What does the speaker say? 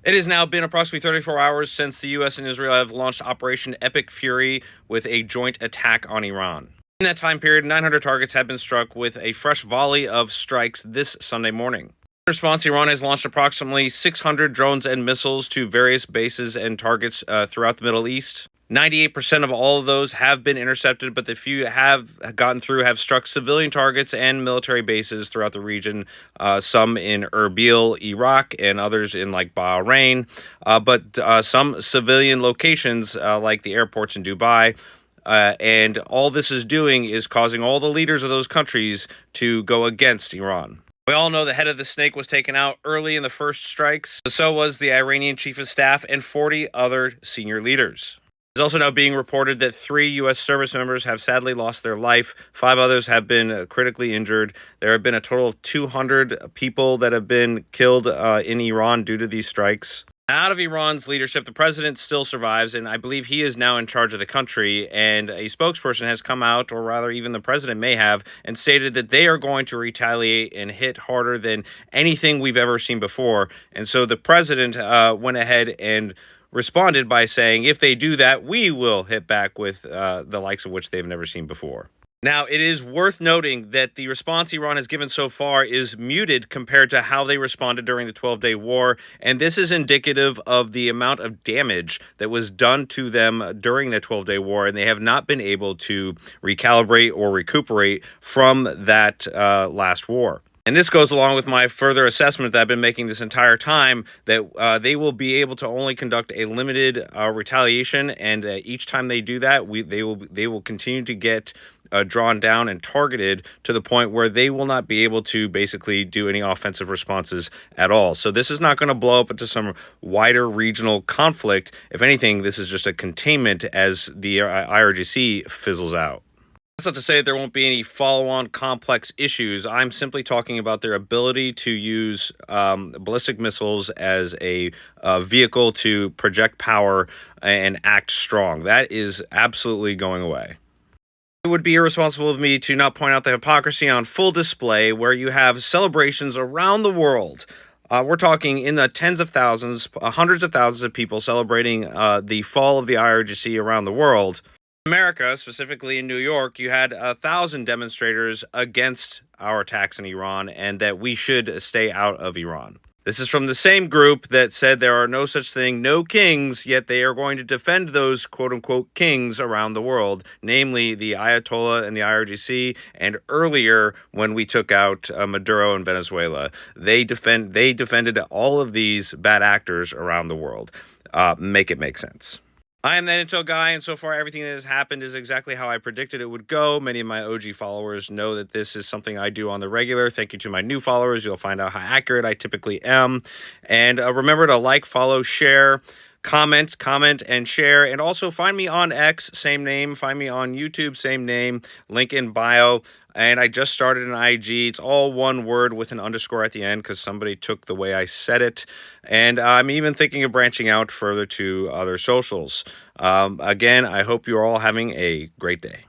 It has now been approximately 34 hours since the U.S. and Israel have launched Operation Epic Fury with a joint attack on Iran. In that time period, 900 targets have been struck with a fresh volley of strikes this Sunday morning. In response, Iran has launched approximately 600 drones and missiles to various bases and targets throughout the Middle East. 98% of all of those have been intercepted, but the few have gotten through have struck civilian targets and military bases throughout the region, some in Erbil, Iraq, and others in like Bahrain, but some civilian locations like the airports in Dubai. And all this is doing is causing all the leaders of those countries to go against Iran. We all know the head of the snake was taken out early in the first strikes. So was the Iranian chief of staff and 40 other senior leaders. It's also now being reported that 3 U.S. service members have sadly lost their life. 5 others have been critically injured. There have been a total of 200 people that have been killed in Iran due to these strikes. Out of Iran's leadership, the president still survives, and I believe he is now in charge of the country. And a spokesperson has come out, or rather even the president may have, and stated that they are going to retaliate and hit harder than anything we've ever seen before. And so the president went ahead and responded by saying, if they do that, we will hit back with the likes of which they've never seen before. Now, it is worth noting that the response Iran has given so far is muted compared to how they responded during the 12-day war, and this is indicative of the amount of damage that was done to them during the 12-day war, and they have not been able to recalibrate or recuperate from that last war. And this goes along with my further assessment that I've been making this entire time, that they will be able to only conduct a limited retaliation, and each time they do that, they will continue to get drawn down and targeted to the point where they will not be able to basically do any offensive responses at all. So this is not going to blow up into some wider regional conflict. If anything, this is just a containment as the IRGC fizzles out. That's not to say that there won't be any follow-on complex issues. I'm simply talking about their ability to use ballistic missiles as a vehicle to project power and act strong. That is absolutely going away. It would be irresponsible of me to not point out the hypocrisy on full display where you have celebrations around the world. We're talking in the tens of thousands, hundreds of thousands of people celebrating the fall of the IRGC around the world. In America, specifically in New York, you had 1,000 demonstrators against our attacks in Iran and that we should stay out of Iran. This is from the same group that said there are no such thing, no kings, yet they are going to defend those quote-unquote kings around the world, namely the Ayatollah and the IRGC, and earlier when we took out Maduro in Venezuela. They defended all of these bad actors around the world. Make it make sense. I am that Intel guy, and so far everything that has happened is exactly how I predicted it would go. Many of my OG followers know that this is something I do on the regular. Thank you to my new followers. You'll find out how accurate I typically am. And remember to like, follow, share, comment, and share. And also find me on X, same name. Find me on YouTube, same name. Link in bio. And I just started an IG. It's all one word with an underscore at the end because somebody took the way I said it. And I'm even thinking of branching out further to other socials. Again, I hope you're all having a great day.